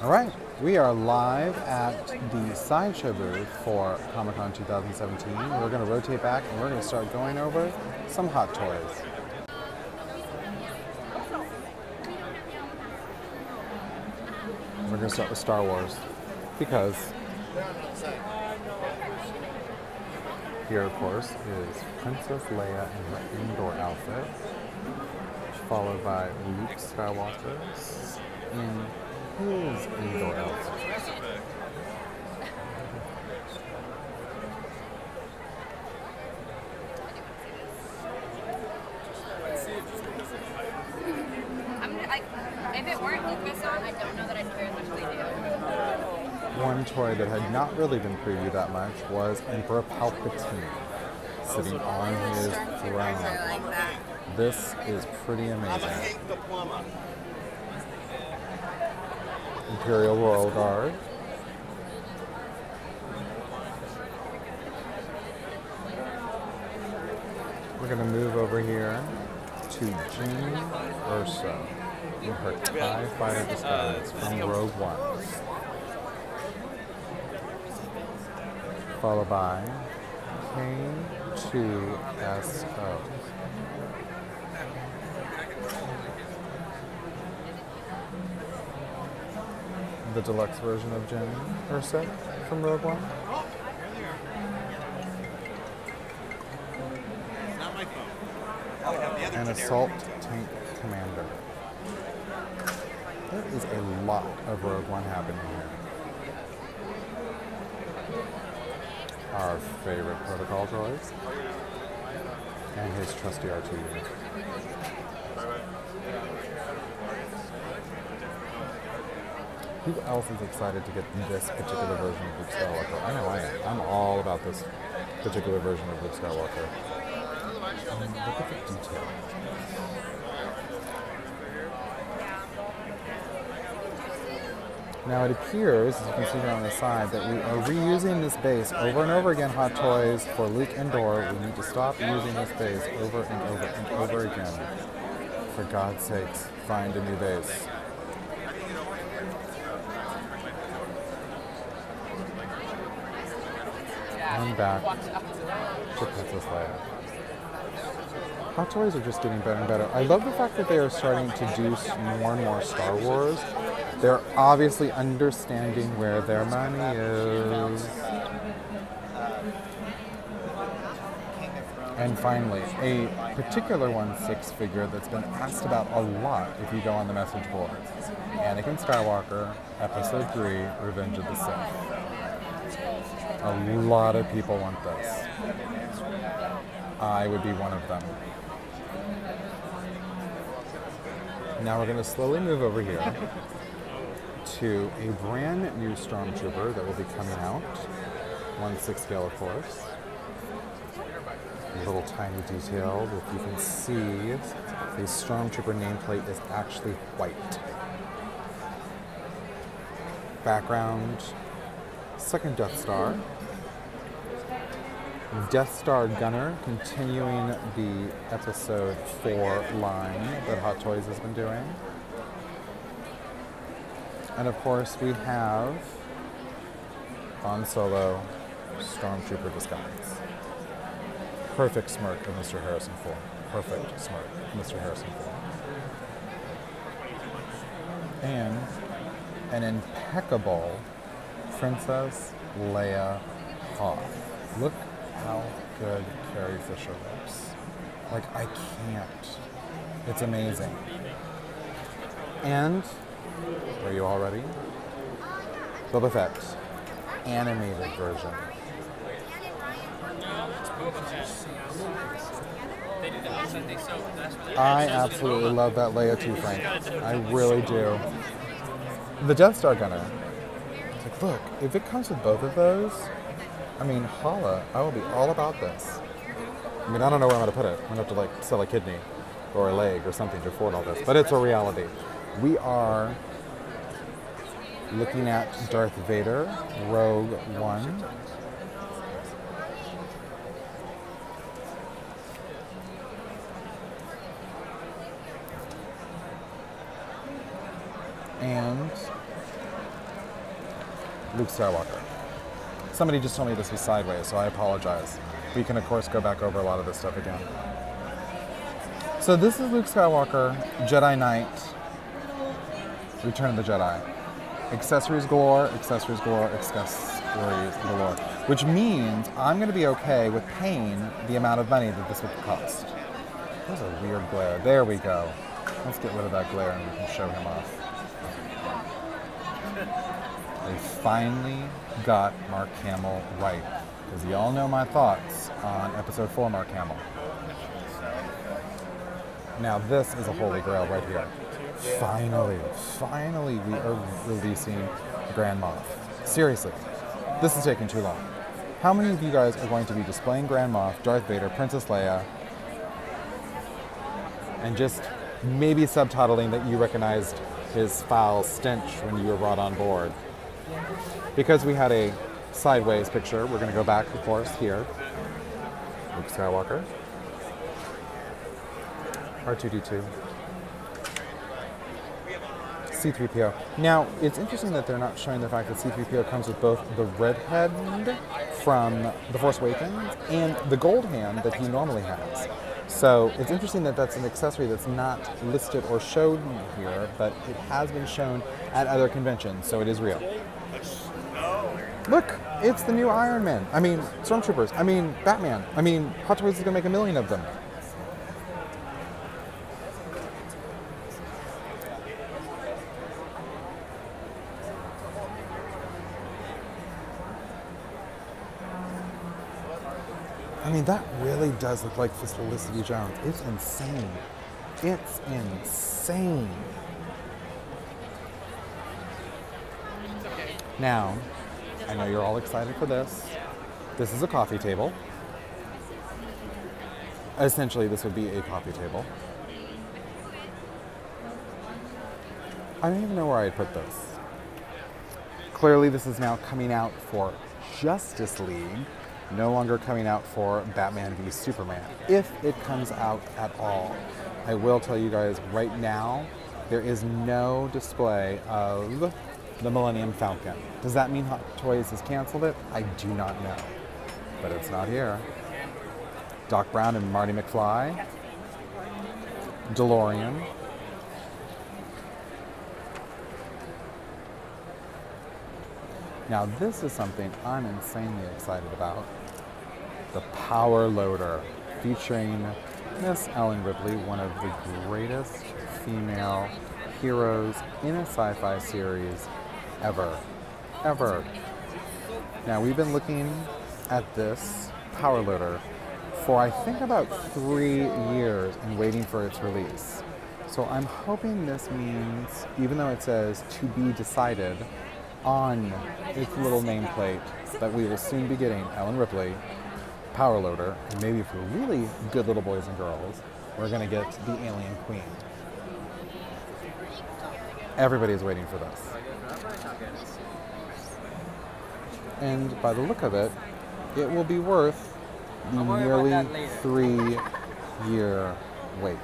All right, we are live at the Sideshow booth for Comic-Con 2017. We're going to rotate back and we're going to start going over some Hot Toys. We're going to start with Star Wars because here, of course, is Princess Leia in her indoor outfit, followed by Luke Skywalker in his indoor outfit. If it weren't Lucas on, I don't know that I'd care as much as they do. One toy that had not really been previewed that much was Emperor Palpatine sitting on his throne. This is pretty amazing. Imperial Royal Guard. We're going to move over here to Jean Urso in her TIE Fighter disguise from Rogue One. Followed by K2SO. The deluxe version of Jean Urso from Rogue One. And Assault Tank Commander. There is a lot of Rogue One happening here. Our favorite protocol droids. And his trusty R2. Who else is excited to get this particular version of Luke Skywalker? I know I am. I'm all about this particular version of Luke Skywalker. Look at the detail. Now it appears, as you can see here on the side, that we are reusing this base over and over again, Hot Toys, for Luke Indoor. We need to stop using this base over and over and over again. For God's sakes, find a new base. I'm back to Princess Leia. Hot Toys are just getting better and better. I love the fact that they are starting to do more and more Star Wars. They're obviously understanding where their money is. And finally, a particular 1/6 figure that's been asked about a lot if you go on the message boards. Anakin Skywalker, Episode 3, Revenge of the Sith. A lot of people want this. I would be one of them. Now we're going to slowly move over here to a brand new Stormtrooper that will be coming out. 1/6 scale, of course. A little tiny detail. If you can see, the Stormtrooper nameplate is actually white. Background, second Death Star. Death Star Gunner, continuing the Episode 4 line that Hot Toys has been doing. And of course we have Han Solo Stormtrooper disguise. Perfect smirk of Mr. Harrison Ford. Perfect smirk of Mr. Harrison Ford. And an impeccable Princess Leia Hoth. Look how good Carrie Fisher looks. Like, I can't. It's amazing. And, are you all ready? Boba Fett, animated version. I absolutely love that Leia too, Frank. I really do. The Death Star Gunner. It's like, look, if it comes with both of those, I mean, holla, I will be all about this. I mean, I don't know where I'm going to put it. I'm going to have to, like, sell a kidney or a leg or something to afford all this. But it's a reality. We are looking at Darth Vader, Rogue One. And Luke Skywalker. Somebody just told me this was sideways, so I apologize. We can, of course, go back over a lot of this stuff again. So this is Luke Skywalker, Jedi Knight, Return of the Jedi. Accessories galore, accessories galore, accessories galore. Which means I'm going to be okay with paying the amount of money that this would cost. There's a weird glare. There we go. Let's get rid of that glare and we can show him off. They finally got Mark Hamill right. Because y'all know my thoughts on episode 4 Mark Hamill. Now this is a holy grail right here. Finally we are releasing Grand Moff. Seriously, this is taking too long. How many of you guys are going to be displaying Grand Moff, Darth Vader, Princess Leia, and just maybe subtitling that you recognized his foul stench when you were brought on board? Because we had a sideways picture, we're going to go back, of course, here. Luke Skywalker. R2-D2. C-3PO. Now, it's interesting that they're not showing the fact that C-3PO comes with both the red head from The Force Awakens and the gold hand that he normally has. So it's interesting that that's an accessory that's not listed or showed here, but it has been shown at other conventions, so it is real. Look, it's the new Iron Man. I mean, Stormtroopers. I mean, Batman. I mean, Hot Toys is going to make 1 million of them. I mean, that really does look like Felicity Jones. It's insane. It's insane. Now, I know you're all excited for this. This is a coffee table. Essentially, this would be a coffee table. I don't even know where I'd put this. Clearly, this is now coming out for Justice League. No longer coming out for Batman v Superman, if it comes out at all. I will tell you guys right now, there is no display of the Millennium Falcon. Does that mean Hot Toys has canceled it? I do not know, but it's not here. Doc Brown and Marty McFly, DeLorean. Now this is something I'm insanely excited about. The Power Loader, featuring Miss Ellen Ripley, one of the greatest female heroes in a sci-fi series ever. Ever. Now we've been looking at this Power Loader for I think about 3 years and waiting for its release. So I'm hoping this means, even though it says to be decided on its little nameplate, that we will soon be getting Ellen Ripley, Power Loader, and maybe for really good little boys and girls, we're going to get the Alien Queen. Everybody is waiting for this. And by the look of it, it will be worth the nearly 3-year wait.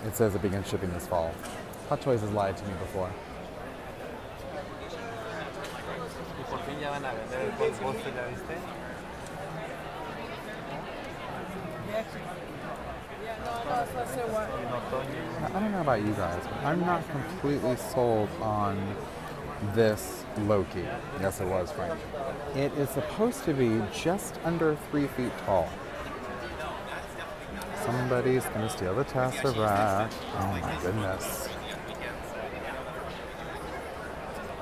It says it begins shipping this fall. Hot Toys has lied to me before. I don't know about you guys, but I'm not completely sold on this Loki. Yes, it was, Frank. It is supposed to be just under 3 feet tall. Somebody's gonna steal the Tesseract. Oh my goodness.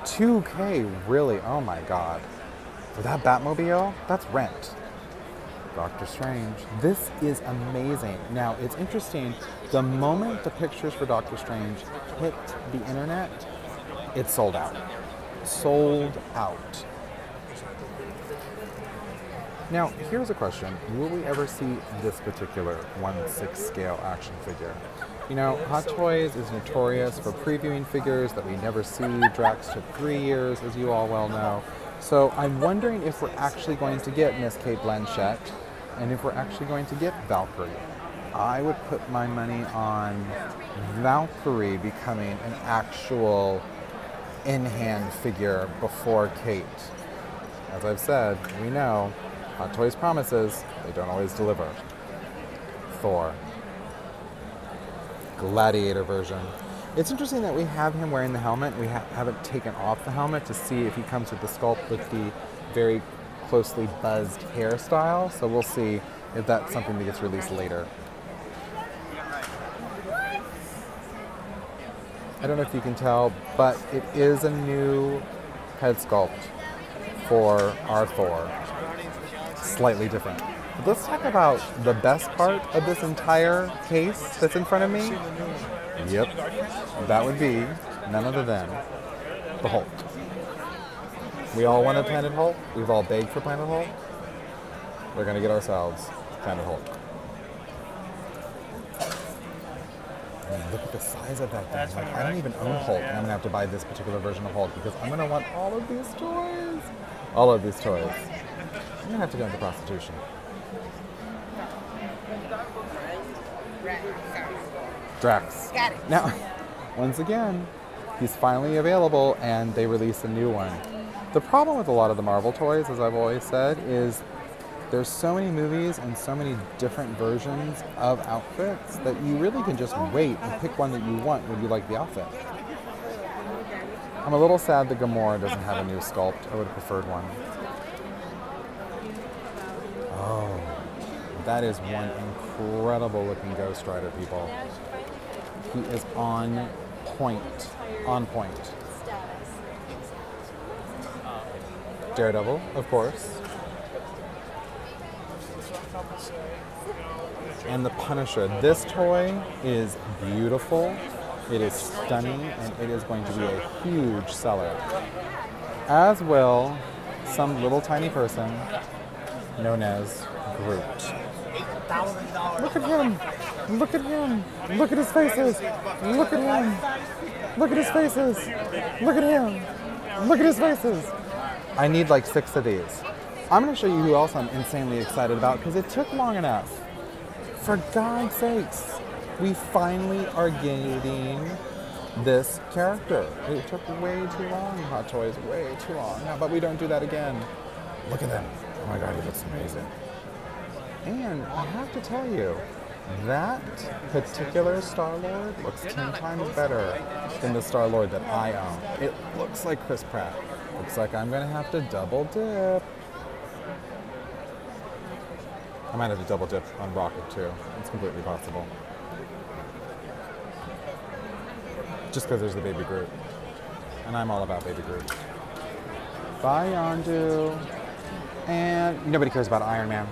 2K, really? Oh my god. For that Batmobile? That's rent. Doctor Strange. This is amazing. Now, it's interesting. The moment the pictures for Doctor Strange hit the internet, it's sold out. Sold out. Now, here's a question. Will we ever see this particular 1/6 scale action figure? You know, Hot Toys is notorious for previewing figures that we never see. Drax took 3 years, as you all well know. So I'm wondering if we're actually going to get Miss Kate Blanchett, and if we're actually going to get Valkyrie. I would put my money on Valkyrie becoming an actual in-hand figure before Kate. As I've said, we know Hot Toys promises, they don't always deliver. Thor. Gladiator version. It's interesting that we have him wearing the helmet. We haven't taken off the helmet to see if he comes with the sculpt with the very closely buzzed hairstyle. So we'll see if that's something that gets released later. I don't know if you can tell, but it is a new head sculpt for our Thor. Slightly different. But let's talk about the best part of this entire case that's in front of me. Yep, that would be none other than the Hulk. We all wanted Planet Hulk. We've all begged for Planet Hulk. We're gonna get ourselves Planet Hulk. And look at the size of that thing. Like, I don't even own Hulk, and I'm gonna have to buy this particular version of Hulk because I'm gonna want all of these toys. All of these toys. I'm gonna have to go into prostitution. Drax. Got it. Now, once again, he's finally available and they released a new one. The problem with a lot of the Marvel toys, as I've always said, is there's so many movies and so many different versions of outfits that you really can just wait and pick one that you want when you like the outfit. I'm a little sad that Gamora doesn't have a new sculpt. I would have preferred one. Oh, that is one incredible looking Ghost Rider, people. He is on point. On point. Daredevil, of course. And the Punisher. This toy is beautiful. It is stunning, and it is going to be a huge seller. As will some little tiny person known as Groot. Look at him! Look at him! Look at his faces! Look at him! Look at his faces! Look at him! Look at his faces! I need like 6 of these. I'm going to show you who else I'm insanely excited about because it took long enough. For God's sakes, we finally are getting this character. It took way too long, Hot Toys, way too long. How about we don't do that again? Look at him. Oh my God, he looks amazing. And I have to tell you, that particular Star-Lord looks 10 times better than the Star-Lord that I own. It looks like Chris Pratt. Looks like I'm gonna have to double dip. I might have to double dip on Rocket too. It's completely possible. Just because there's the Baby Groot. And I'm all about Baby Groot. Bye, Yondu. And nobody cares about Iron Man.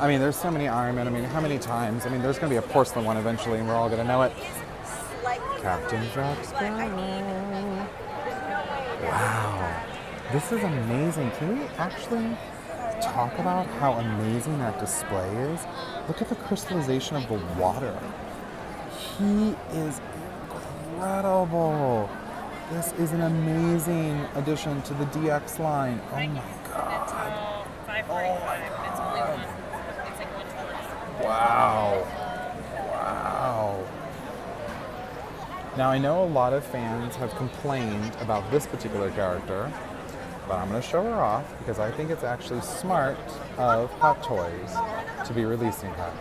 I mean, there's so many Iron Men. I mean, how many times? I mean, there's going to be a porcelain one eventually, and we're all going to know it. Captain Jack Sparrow. Wow. This is amazing. Can we actually talk about how amazing that display is? Look at the crystallization of the water. He is incredible. This is an amazing addition to the DX line. Oh my God. Wow. Wow. Now I know a lot of fans have complained about this particular character, but I'm going to show her off because I think it's actually smart of Hot Toys to be releasing her.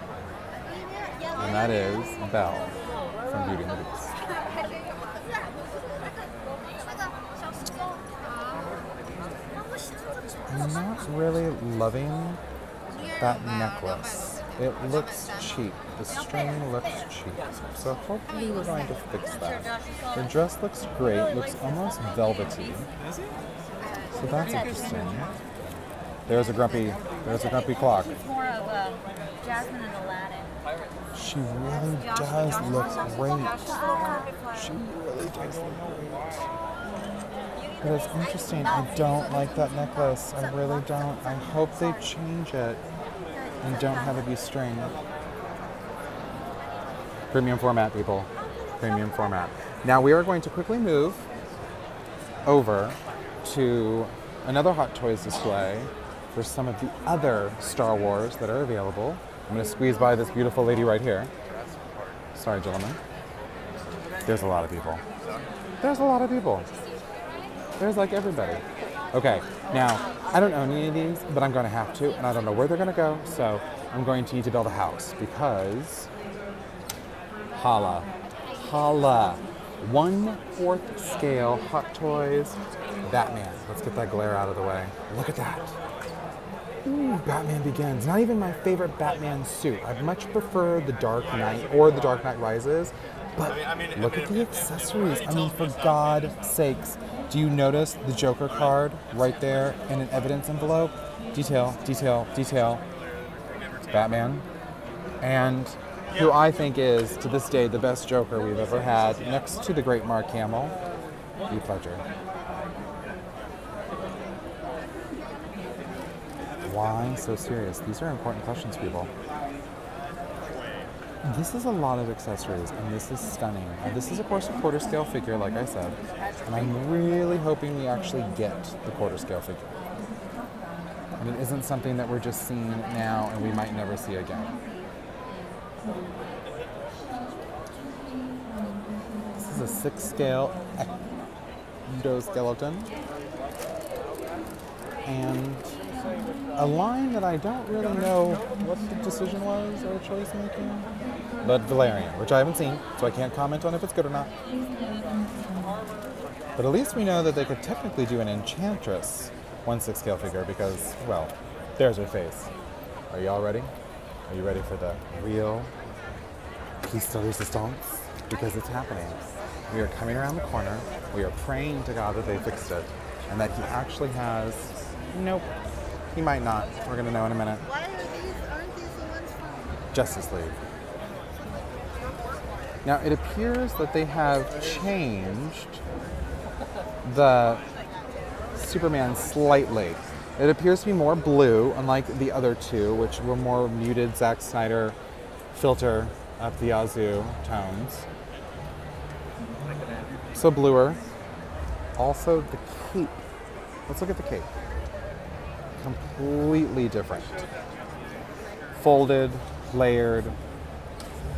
And that is Belle from Beauty and the Beast. I'm not really loving that necklace. It looks cheap. The string looks cheap. So hopefully we're going to fix that. The dress looks great. Looks almost velvety. So that's interesting. There's a grumpy clock. More of Jasmine and Aladdin. She really does look great. She really does look great. But it's interesting. I don't like that necklace. I really don't. I hope they change it and don't have it be string. Premium format, people. Premium format. Now we are going to quickly move over to another Hot Toys display for some of the other Star Wars that are available. I'm going to squeeze by this beautiful lady right here. Sorry, gentlemen. There's a lot of people. There's a lot of people. There's like everybody. Okay, now, I don't own any of these, but I'm going to have to, and I don't know where they're going to go, so I'm going to need to build a house because holla. 1/4 scale Hot Toys Batman. Let's get that glare out of the way. Look at that. Ooh, Batman Begins. Not even my favorite Batman suit. I'd much prefer the Dark Knight or the Dark Knight Rises, but look at the accessories. I mean, for God's sakes. Do you notice the Joker card right there in an evidence envelope? Detail, detail, detail. Batman. And who I think is, to this day, the best Joker we've ever had, next to the great Mark Hamill. Heath Ledger. Why so serious? These are important questions, people. This is a lot of accessories, and this is stunning. This is, of course, a quarter scale figure, like I said, and I'm really hoping we actually get the quarter scale figure. And it isn't something that we're just seeing now and we might never see again. This is a 6 scale endoskeleton. And a line that I don't really know what the decision was or choice making. But Valerian, which I haven't seen, so I can't comment on if it's good or not. But at least we know that they could technically do an Enchantress 1/6 scale figure because, well, there's her face. Are y'all ready? Are you ready for the real piece de resistance? Because it's happening. We are coming around the corner. We are praying to God that they fixed it and that he actually has... Nope. He might not. We're going to know in a minute. Why aren't these the ones from Justice League. Now, it appears that they have changed the Superman slightly. It appears to be more blue, unlike the other two, which were more muted Zack Snyder filter up the yazoo tones. So bluer. Also, the cape. Let's look at the cape. Completely different. Folded, layered.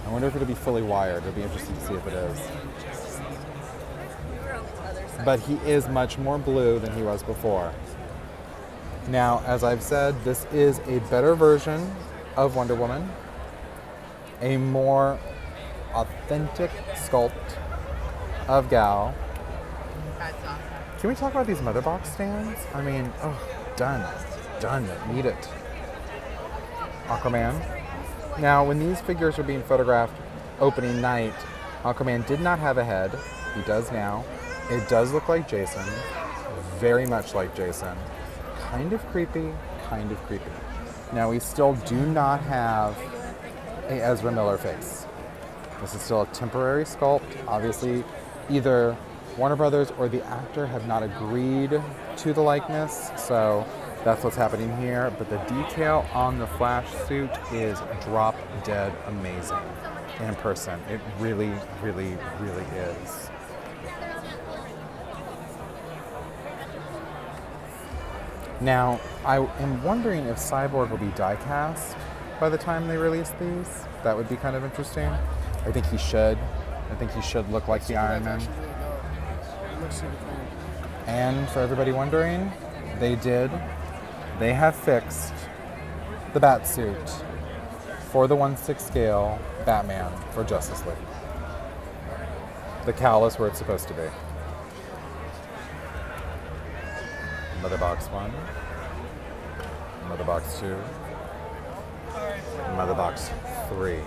I wonder if it'll be fully wired. It'll be interesting to see if it is. But he is much more blue than he was before. Now, as I've said, this is a better version of Wonder Woman. A more authentic sculpt of Gal. Can we talk about these mother box stands? I mean, oh, done. Done. Need it. Aquaman. Now, when these figures were being photographed opening night, Aquaman did not have a head. He does now. It does look like Jason. Very much like Jason. Kind of creepy, kind of creepy. Now, we still do not have a Ezra Miller face. This is still a temporary sculpt. Obviously, either Warner Brothers or the actor have not agreed to the likeness, so that's what's happening here. But the detail on the Flash suit is drop dead amazing in person. It really, really, really is. Now, I am wondering if Cyborg will be die-cast by the time they release these. That would be kind of interesting. I think he should. I think he should look like the Iron Man. And for everybody wondering, they did. They have fixed the bat suit for the 1/6 scale Batman for Justice League. The cowl is where it's supposed to be. Mother box 1, mother box 2, mother box 3.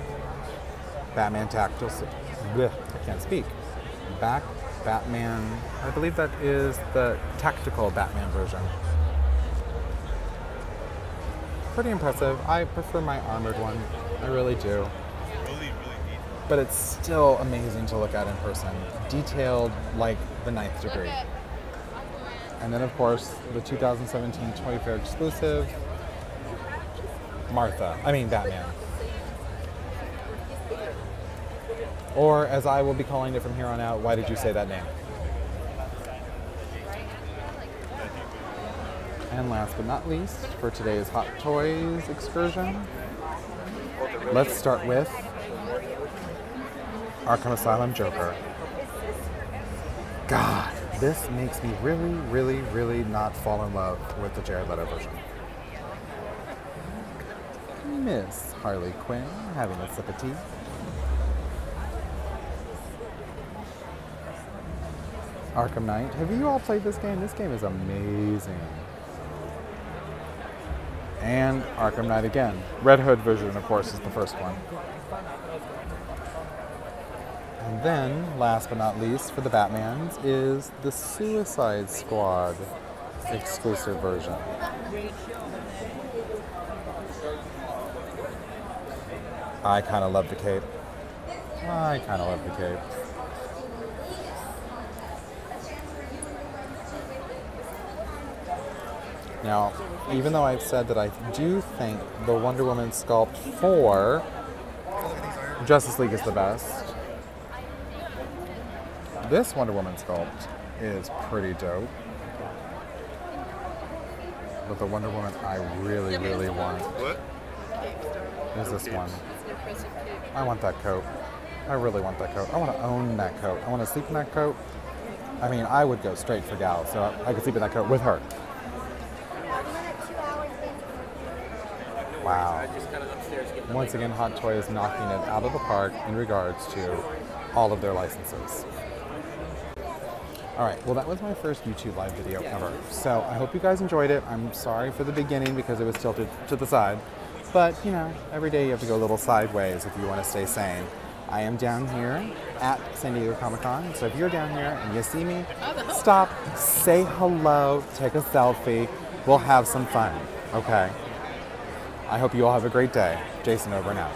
Batman tactile suit. Blech, I can't speak. Batman, I believe that is the tactical Batman version. Pretty impressive. I prefer my armored one. I really do. But it's still amazing to look at in person. Detailed like the 9th degree. And then, of course, the 2017 Toy Fair exclusive, Batman. Or, as I will be calling it from here on out, why did you say that name? And last but not least, for today's Hot Toys excursion, let's start with Arkham Asylum Joker. God, this makes me really not fall in love with the Jared Leto version. Miss Harley Quinn having a sip of tea. Arkham Knight. Have you all played this game? This game is amazing. And Arkham Knight again. Red Hood version, of course, is the first one. And then, last but not least, for the Batmans, is the Suicide Squad exclusive version. I kind of love the cape. I kind of love the cape. Now, even though I've said that I do think the Wonder Woman sculpt for Justice League is the best, this Wonder Woman sculpt is pretty dope. But the Wonder Woman I really want is this one. I want that coat. I really want that coat. I want to own that coat. I want to sleep in that coat. I mean, I would go straight for Gal, so I could sleep in that coat with her. Wow. Once again, Hot Toy is knocking it out of the park in regards to all of their licenses. Alright, well that was my first YouTube live video ever. So I hope you guys enjoyed it. I'm sorry for the beginning because it was tilted to the side. But, you know, every day you have to go a little sideways if you want to stay sane. I am down here at San Diego Comic-Con, so if you're down here and you see me, stop, say hello, take a selfie, we'll have some fun, okay? I hope you all have a great day. Jason, over and out.